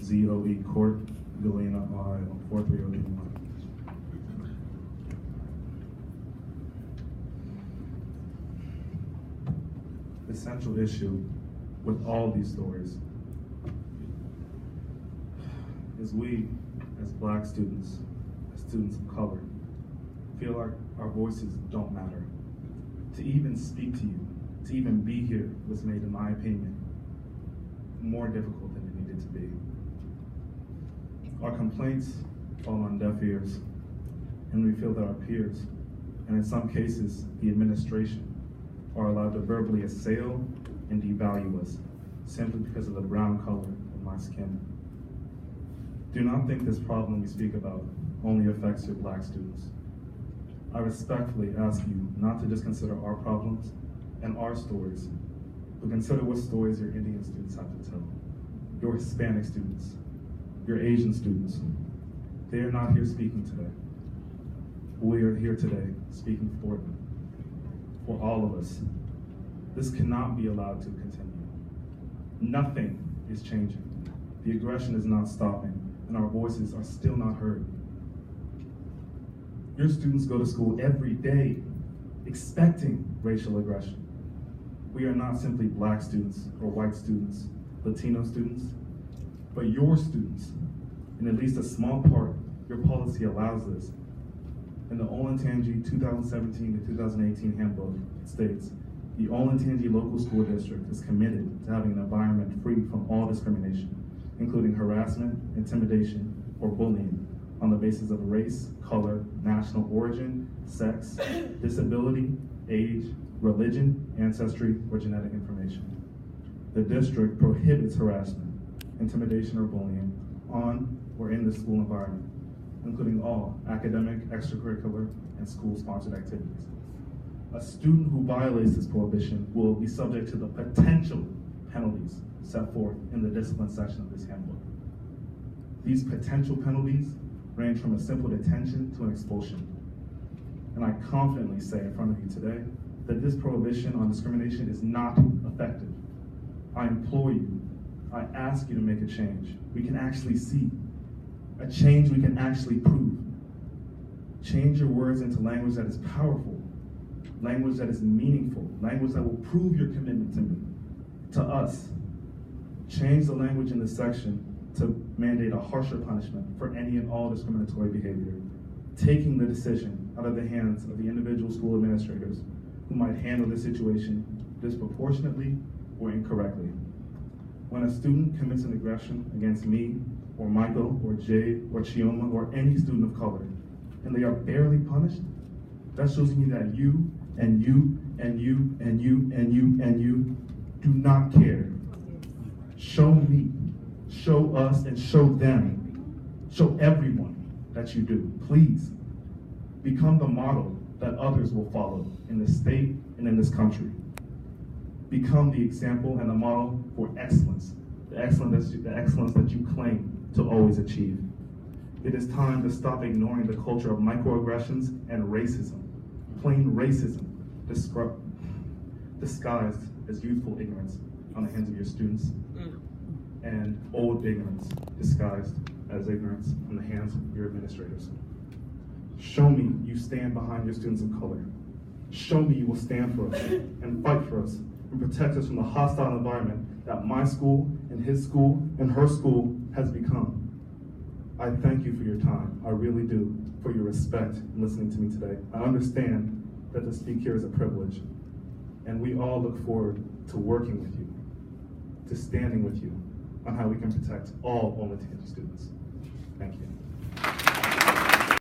ZOE Court, Galena, Ohio, 43021. The central issue with all these stories is we, as Black students, as students of color, feel like our voices don't matter. To even speak to you, to even be here was made, in my opinion, more difficult than it needed to be. Our complaints fall on deaf ears, and we feel that our peers, and in some cases, the administration, are allowed to verbally assail and devalue us simply because of the brown color of my skin. Do not think this problem we speak about only affects your Black students. I respectfully ask you not to just consider our problems and our stories, but consider what stories your Indian students have to tell, your Hispanic students, your Asian students. They are not here speaking today. We are here today speaking for them, for all of us. This cannot be allowed to continue. Nothing is changing. The aggression is not stopping, and our voices are still not heard. Your students go to school every day expecting racial aggression. We are not simply Black students or white students, Latino students, but your students. In at least a small part, your policy allows this. In the Olentangy 2017 to 2018 handbook, it states, the Olentangy Local School District is committed to having an environment free from all discrimination, including harassment, intimidation, or bullying on the basis of race, color, national origin, sex, disability, age, religion, ancestry, or genetic information. The district prohibits harassment, intimidation, or bullying on or in the school environment, including all academic, extracurricular, and school-sponsored activities. A student who violates this prohibition will be subject to the potential penalties set forth in the discipline section of this handbook. These potential penalties range from a simple detention to an expulsion. And I confidently say in front of you today that this prohibition on discrimination is not effective. I implore you, I ask you to make a change we can actually see, a change we can actually prove. Change your words into language that is powerful, language that is meaningful, language that will prove your commitment to me, to us. Change the language in this section to mandate a harsher punishment for any and all discriminatory behavior, taking the decision out of the hands of the individual school administrators who might handle the situation disproportionately or incorrectly. When a student commits an aggression against me, or Michael, or Jay, or Chioma, or any student of color, and they are barely punished, that shows me that you, and you, and you, and you, and you, and you do not care. Show me, show us, and show them, show everyone that you do. Please, become the model that others will follow in this state and in this country. Become the example and the model for excellence, the excellence that you claim to always achieve. It is time to stop ignoring the culture of microaggressions and racism, plain racism, disguised as youthful ignorance on the hands of your students, and old ignorance disguised as ignorance on the hands of your administrators. Show me you stand behind your students of color. Show me you will stand for us and fight for us and protect us from the hostile environment that my school and his school and her school has become. I thank you for your time. I really do, for your respect in listening to me today. I understand that to speak here is a privilege, and we all look forward to working with you, to standing with you on how we can protect all Olentangy students. Thank you.